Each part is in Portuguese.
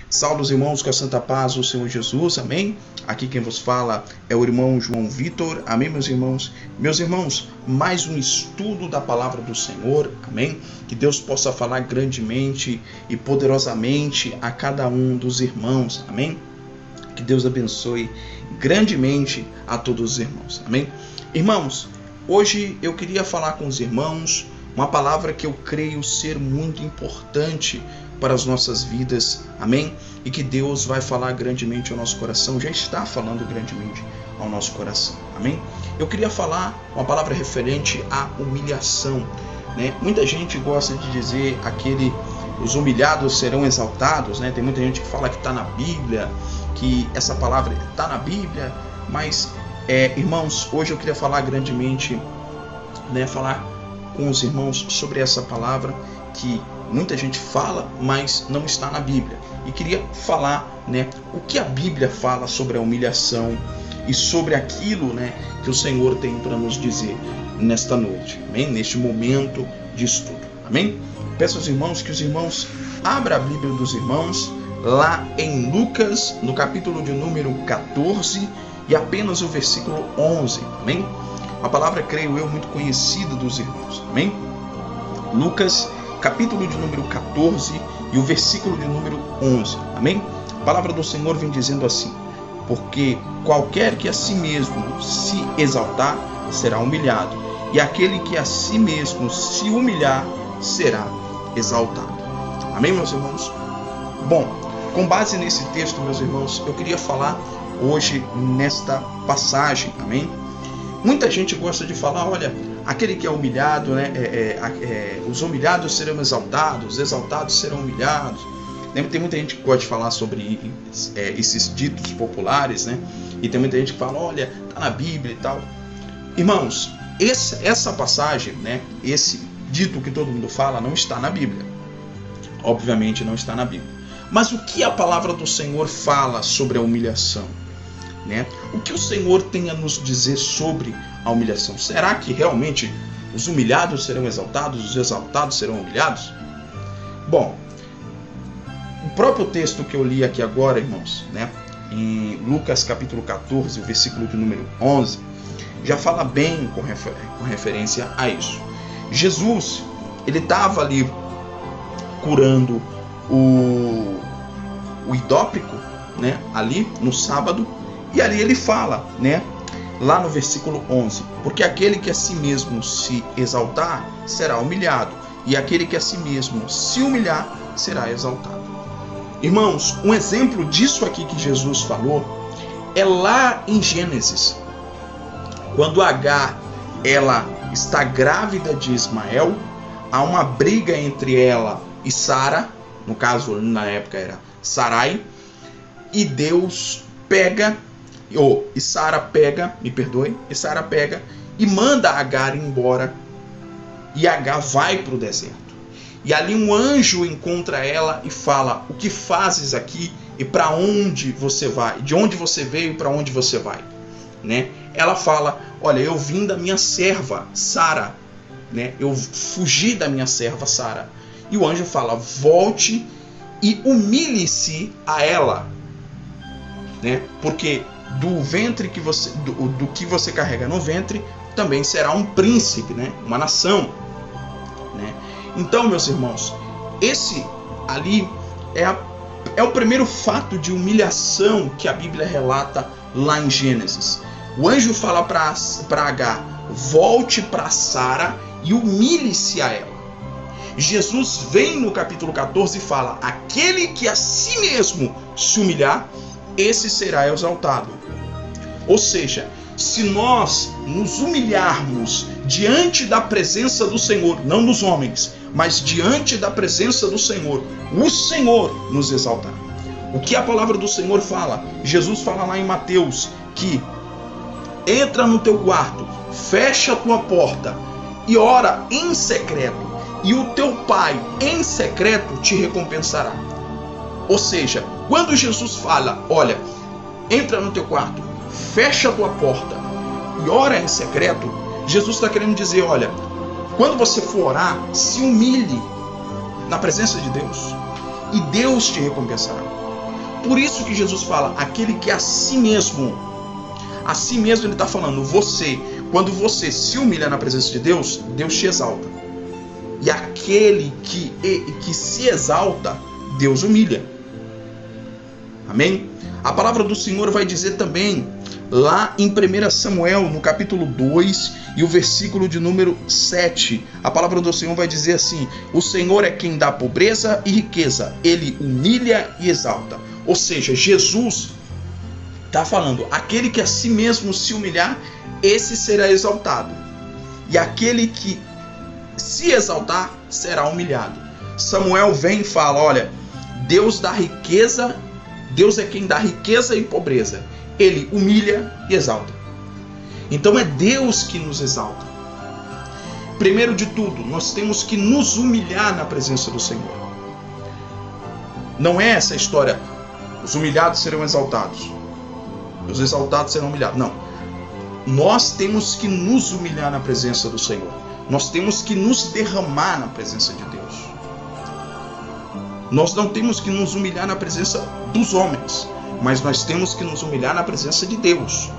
Salve os irmãos com a santa paz do Senhor Jesus, amém? Aqui quem vos fala é o irmão João Vitor, amém, meus irmãos? Meus irmãos, mais um estudo da palavra do Senhor, amém? Que Deus possa falar grandemente e poderosamente a cada um dos irmãos, amém? Que Deus abençoe grandemente a todos os irmãos, amém? Irmãos, hoje eu queria falar com os irmãos uma palavra que eu creio ser muito importante para as nossas vidas, amém? E que Deus vai falar grandemente ao nosso coração, já está falando grandemente ao nosso coração, amém? Eu queria falar uma palavra referente à humilhação, né? Muita gente gosta de dizer os humilhados serão exaltados, né? Tem muita gente que fala que está na Bíblia, que essa palavra está na Bíblia, mas, irmãos, hoje eu queria falar grandemente, né? Falar com os irmãos sobre essa palavra que muita gente fala, mas não está na Bíblia. E queria falar, né, o que a Bíblia fala sobre a humilhação e sobre aquilo, né, que o Senhor tem para nos dizer nesta noite, amém? Neste momento de estudo, amém? Peço aos irmãos que os irmãos abram a Bíblia dos irmãos lá em Lucas, no capítulo de número 14 e apenas o versículo 11, amém? Uma palavra, creio eu, muito conhecida dos irmãos, amém? Lucas, capítulo de número 14 e o versículo de número 11, amém? A palavra do Senhor vem dizendo assim: porque qualquer que a si mesmo se exaltar será humilhado, e aquele que a si mesmo se humilhar será exaltado. Amém, meus irmãos? Bom, com base nesse texto, meus irmãos, eu queria falar hoje nesta passagem, amém? Muita gente gosta de falar, olha, aquele que é humilhado, né, os humilhados serão exaltados, os exaltados serão humilhados. Tem muita gente que gosta de falar sobre esses ditos populares, né? E tem muita gente que fala, olha, está na Bíblia e tal. Irmãos, essa passagem, né, esse dito que todo mundo fala, não está na Bíblia. Obviamente não está na Bíblia. Mas o que a palavra do Senhor fala sobre a humilhação? Né? O que o Senhor tem a nos dizer sobre a humilhação? Será que realmente os humilhados serão exaltados, os exaltados serão humilhados? Bom, o próprio texto que eu li aqui agora, irmãos, né, em Lucas capítulo 14, o versículo de número 11, já fala bem com referência a isso. Jesus, ele estava ali curando o idóprico, né, ali no sábado. E ali ele fala, né, lá no versículo 11, porque aquele que a si mesmo se exaltar será humilhado, e aquele que a si mesmo se humilhar será exaltado. Irmãos, um exemplo disso aqui que Jesus falou é lá em Gênesis, quando Agar, ela está grávida de Ismael, há uma briga entre ela e Sara, no caso na época era Sarai, e Deus pega, e Sara pega e manda Agar embora, e Agar vai para o deserto. E ali um anjo encontra ela e fala, o que fazes aqui e para onde você vai? De onde você veio e para onde você vai? Né? Ela fala, olha, eu vim da minha serva Sara, né? Eu fugi da minha serva Sara. E o anjo fala, volte e humilhe-se a ela, né? Porque do ventre que você, do que você carrega no ventre, também será um príncipe, né? Uma nação, né? Então, meus irmãos, esse ali é o primeiro fato de humilhação que a Bíblia relata lá em Gênesis. O anjo fala para Agar, volte para Sara e humilhe-se a ela. Jesus vem no capítulo 14 e fala, aquele que a si mesmo se humilhar, esse será exaltado. Ou seja, se nós nos humilharmos diante da presença do Senhor, não dos homens, mas diante da presença do Senhor, o Senhor nos exaltará. O que a palavra do Senhor fala? Jesus fala lá em Mateus que entra no teu quarto, fecha a tua porta e ora em secreto, e o teu Pai em secreto te recompensará. Ou seja, quando Jesus fala, olha, entra no teu quarto, fecha a tua porta e ora em secreto, Jesus está querendo dizer, olha, quando você for orar, se humilhe na presença de Deus e Deus te recompensará. Por isso que Jesus fala, aquele que a si mesmo ele está falando, quando você se humilha na presença de Deus, Deus te exalta. E aquele que se exalta, Deus humilha. Amém? A palavra do Senhor vai dizer também, lá em 1 Samuel, no capítulo 2, e o versículo de número 7, a palavra do Senhor vai dizer assim, o Senhor é quem dá pobreza e riqueza, Ele humilha e exalta. Ou seja, Jesus está falando, aquele que a si mesmo se humilhar, esse será exaltado. E aquele que se exaltar, será humilhado. Samuel vem e fala, olha, Deus dá riqueza, Deus é quem dá riqueza e pobreza. Ele humilha e exalta. Então é Deus que nos exalta. Primeiro de tudo, nós temos que nos humilhar na presença do Senhor. Não é essa história, os humilhados serão exaltados, os exaltados serão humilhados. Não. Nós temos que nos humilhar na presença do Senhor. Nós temos que nos derramar na presença de Deus. Nós não temos que nos humilhar na presença dos homens, mas nós temos que nos humilhar na presença de Deus.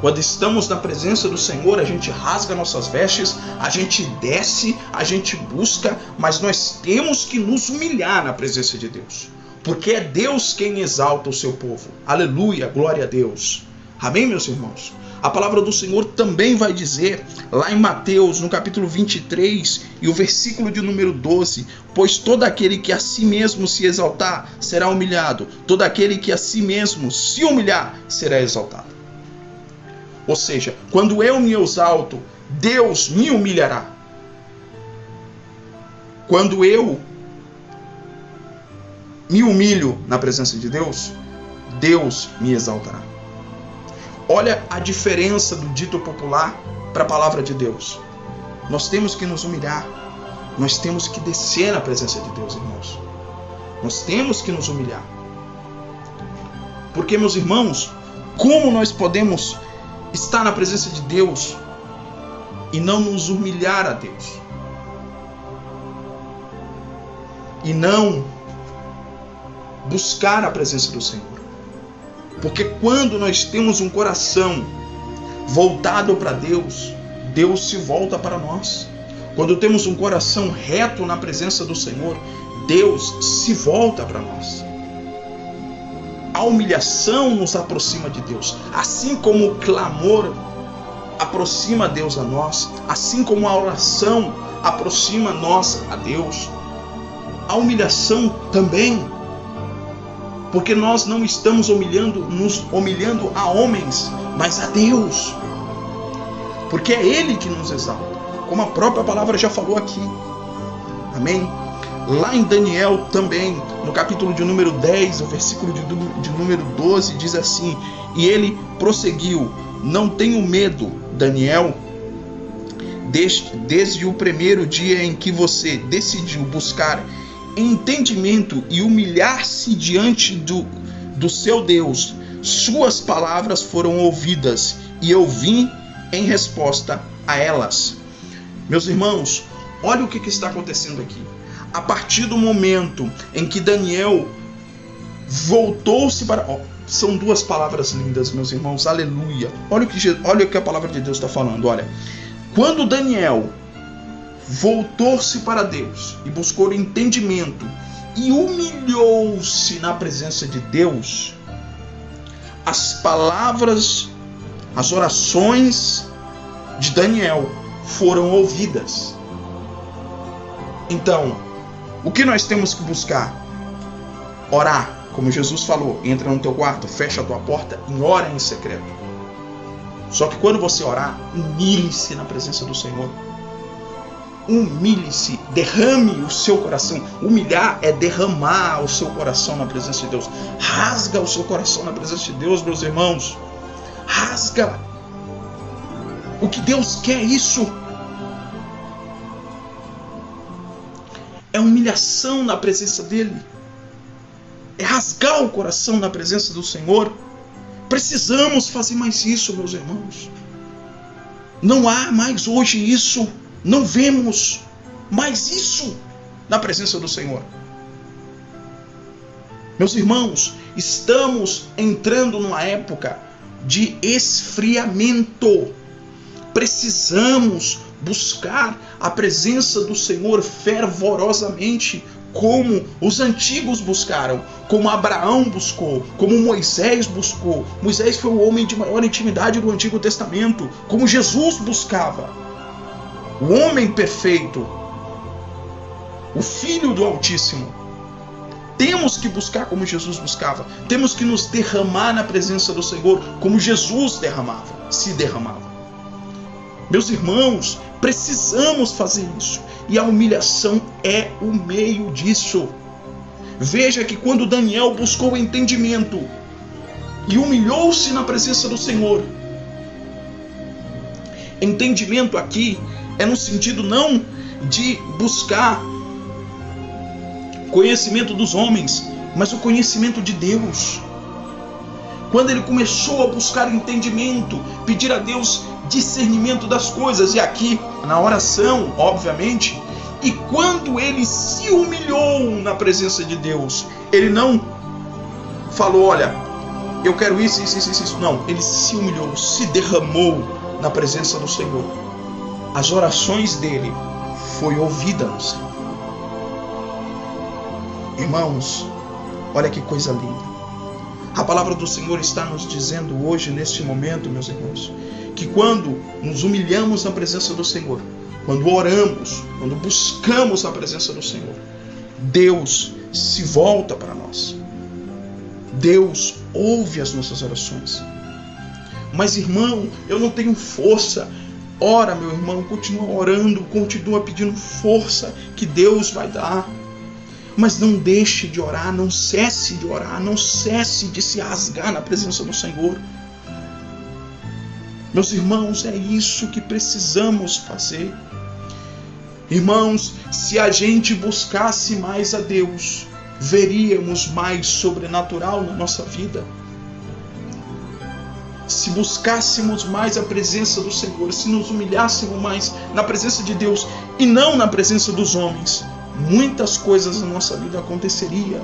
Quando estamos na presença do Senhor, a gente rasga nossas vestes, a gente desce, a gente busca, mas nós temos que nos humilhar na presença de Deus. Porque é Deus quem exalta o seu povo. Aleluia, glória a Deus. Amém, meus irmãos? A palavra do Senhor também vai dizer, lá em Mateus, no capítulo 23, e o versículo de número 12, pois todo aquele que a si mesmo se exaltar, será humilhado. Todo aquele que a si mesmo se humilhar, será exaltado. Ou seja, quando eu me exalto, Deus me humilhará. Quando eu me humilho na presença de Deus, Deus me exaltará. Olha a diferença do dito popular para a palavra de Deus. Nós temos que nos humilhar. Nós temos que descer na presença de Deus, irmãos. Nós temos que nos humilhar. Porque, meus irmãos, como nós podemos estar na presença de Deus e não nos humilhar a Deus? E não buscar a presença do Senhor? Porque quando nós temos um coração voltado para Deus, Deus se volta para nós. Quando temos um coração reto na presença do Senhor, Deus se volta para nós. A humilhação nos aproxima de Deus. Assim como o clamor aproxima Deus a nós, assim como a oração aproxima nós a Deus, a humilhação também. Porque nós não estamos nos humilhando a homens, mas a Deus. Porque é Ele que nos exalta, como a própria palavra já falou aqui. Amém? Lá em Daniel também, no capítulo de número 10, o versículo de número 12, diz assim, e ele prosseguiu, não tenho medo, Daniel, desde o primeiro dia em que você decidiu buscar entendimento e humilhar-se diante do seu Deus, suas palavras foram ouvidas e eu vim em resposta a elas. Meus irmãos, olha o que está acontecendo aqui. A partir do momento em que Daniel voltou-se para... são duas palavras lindas, meus irmãos, aleluia. Olha o que a palavra de Deus está falando, olha. Quando Daniel voltou-se para Deus e buscou entendimento e humilhou-se na presença de Deus, as palavras, as orações de Daniel foram ouvidas. Então, o que nós temos que buscar? Orar, como Jesus falou, entra no teu quarto, fecha a tua porta e ora em secreto. Só que quando você orar, humilhe-se na presença do Senhor. Humilhe-se, derrame o seu coração. Humilhar é derramar o seu coração na presença de Deus. Rasga o seu coração na presença de Deus, meus irmãos. Rasga. O que Deus quer é isso. É humilhação na presença dEle. É rasgar o coração na presença do Senhor. Precisamos fazer mais isso, meus irmãos. Não há mais hoje isso. Não vemos mais isso na presença do Senhor. Meus irmãos, estamos entrando numa época de esfriamento. Precisamos buscar a presença do Senhor fervorosamente, como os antigos buscaram, como Abraão buscou, como Moisés buscou. Moisés foi o homem de maior intimidade do Antigo Testamento, como Jesus buscava. O homem perfeito, o Filho do Altíssimo. Temos que buscar como Jesus buscava. Temos que nos derramar na presença do Senhor como Jesus se derramava. Meus irmãos, precisamos fazer isso. E a humilhação é o meio disso. Veja que quando Daniel buscou entendimento e humilhou-se na presença do Senhor, entendimento aqui é no sentido não de buscar conhecimento dos homens, mas o conhecimento de Deus. Quando ele começou a buscar entendimento, pedir a Deus discernimento das coisas, e aqui na oração, obviamente, e quando ele se humilhou na presença de Deus, ele não falou, olha, eu quero isso. Não, ele se humilhou, se derramou na presença do Senhor. As orações dele foram ouvidas. Irmãos, olha que coisa linda. A palavra do Senhor está nos dizendo hoje, neste momento, meus irmãos, que quando nos humilhamos na presença do Senhor, quando oramos, quando buscamos a presença do Senhor, Deus se volta para nós. Deus ouve as nossas orações. Mas, irmão, eu não tenho força. Ora, meu irmão, continua orando, continua pedindo força que Deus vai dar. Mas não deixe de orar, não cesse de orar, não cesse de se rasgar na presença do Senhor. Meus irmãos, é isso que precisamos fazer. Irmãos, se a gente buscasse mais a Deus, veríamos mais sobrenatural na nossa vida. Se buscássemos mais a presença do Senhor, se nos humilhássemos mais na presença de Deus e não na presença dos homens, muitas coisas na nossa vida aconteceria.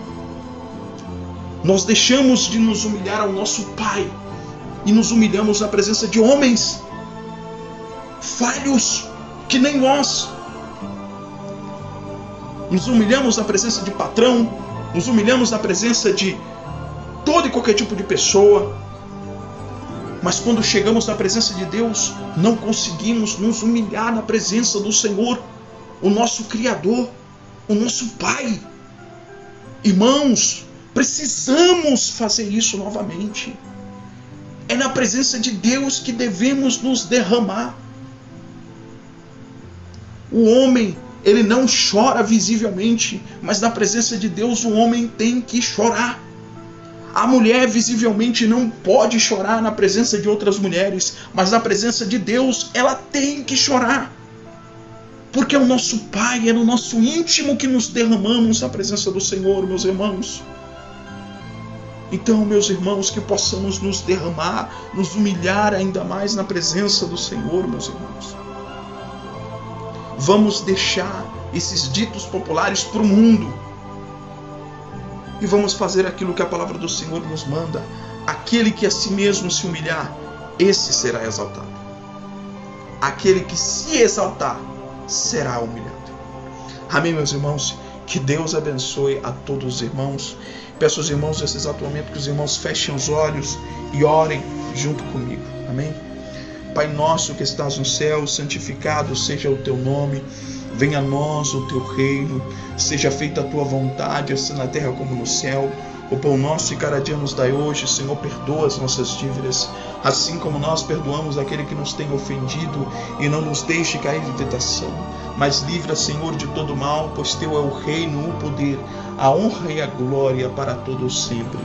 Nós deixamos de nos humilhar ao nosso Pai e nos humilhamos na presença de homens falhos que nem nós. Nos humilhamos na presença de patrão, nos humilhamos na presença de todo e qualquer tipo de pessoa. Mas quando chegamos na presença de Deus, não conseguimos nos humilhar na presença do Senhor, o nosso Criador, o nosso Pai. Irmãos, precisamos fazer isso novamente. É na presença de Deus que devemos nos derramar. O homem, ele não chora visivelmente, mas na presença de Deus o homem tem que chorar. A mulher visivelmente não pode chorar na presença de outras mulheres, mas na presença de Deus ela tem que chorar. Porque é o nosso Pai, é no nosso íntimo que nos derramamos na presença do Senhor, meus irmãos. Então, meus irmãos, que possamos nos derramar, nos humilhar ainda mais na presença do Senhor, meus irmãos. Vamos deixar esses ditos populares para o mundo e vamos fazer aquilo que a palavra do Senhor nos manda. Aquele que a si mesmo se humilhar, esse será exaltado. Aquele que se exaltar, será humilhado. Amém, meus irmãos? Que Deus abençoe a todos os irmãos. Peço aos irmãos nesse exato momento que os irmãos fechem os olhos e orem junto comigo. Amém? Pai nosso que estás no céu, santificado seja o teu nome. Venha a nós o teu reino. Seja feita a tua vontade, assim na terra como no céu. O pão nosso de cada dia nos dai hoje. Senhor, perdoa as nossas dívidas, assim como nós perdoamos aquele que nos tem ofendido, e não nos deixe cair em tentação, mas livra, Senhor, de todo mal, pois teu é o reino, o poder, a honra e a glória para todos sempre.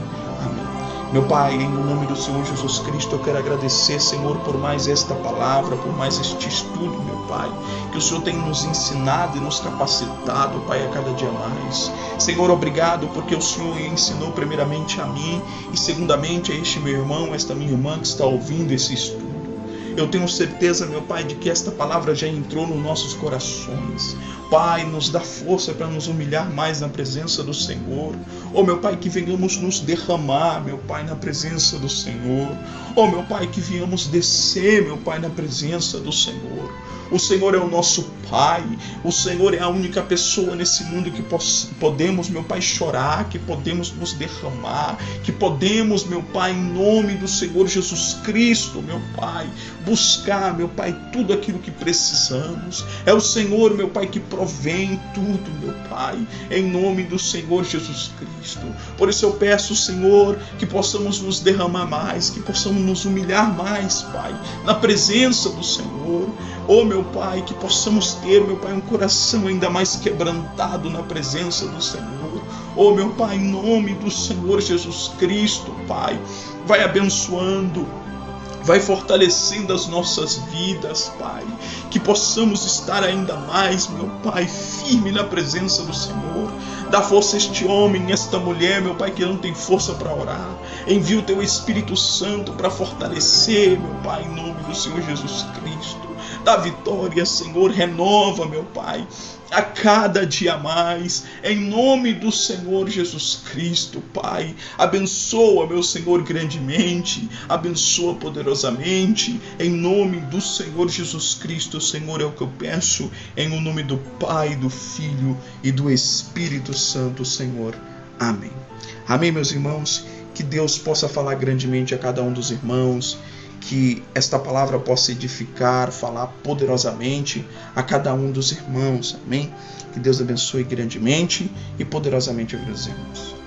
Amém. Meu Pai, em nome do Senhor Jesus Cristo, eu quero agradecer, Senhor, por mais esta palavra, por mais este estudo, meu Pai, que o Senhor tem nos ensinado e nos capacitado, Pai, a cada dia mais. Senhor, obrigado porque o Senhor ensinou primeiramente a mim e segundamente a este meu irmão, esta minha irmã que está ouvindo esse estudo. Eu tenho certeza, meu Pai, de que esta palavra já entrou nos nossos corações. Pai, nos dá força para nos humilhar mais na presença do Senhor. Oh, meu Pai, que venhamos nos derramar, meu Pai, na presença do Senhor. Oh, meu Pai, que venhamos descer, meu Pai, na presença do Senhor. O Senhor é o nosso Pai. O Senhor é a única pessoa nesse mundo que podemos, meu Pai, chorar, que podemos nos derramar, que podemos, meu Pai, em nome do Senhor Jesus Cristo, meu Pai, buscar, meu Pai, tudo aquilo que precisamos. É o Senhor, meu Pai, que provém tudo, meu Pai, em nome do Senhor Jesus Cristo. Por isso eu peço, Senhor, que possamos nos derramar mais, que possamos nos humilhar mais, Pai, na presença do Senhor. Oh, meu Pai, que possamos ter, meu Pai, um coração ainda mais quebrantado na presença do Senhor. Oh, meu Pai, em nome do Senhor Jesus Cristo, Pai, vai abençoando, vai fortalecendo as nossas vidas, Pai, que possamos estar ainda mais, meu Pai, firme na presença do Senhor. Dá força a este homem, esta mulher, meu Pai, que não tem força para orar. Envia o Teu Espírito Santo para fortalecer, meu Pai, em nome do Senhor Jesus Cristo. Dá vitória, Senhor, renova, meu Pai, a cada dia mais, em nome do Senhor Jesus Cristo, Pai. Abençoa, meu Senhor, grandemente, abençoa poderosamente, em nome do Senhor Jesus Cristo, Senhor, é o que eu peço, em o nome do Pai, do Filho e do Espírito Santo, Senhor. Amém. Amém, meus irmãos, que Deus possa falar grandemente a cada um dos irmãos, que esta palavra possa edificar, falar poderosamente a cada um dos irmãos. Amém? Que Deus abençoe grandemente e poderosamente a vida dos irmãos.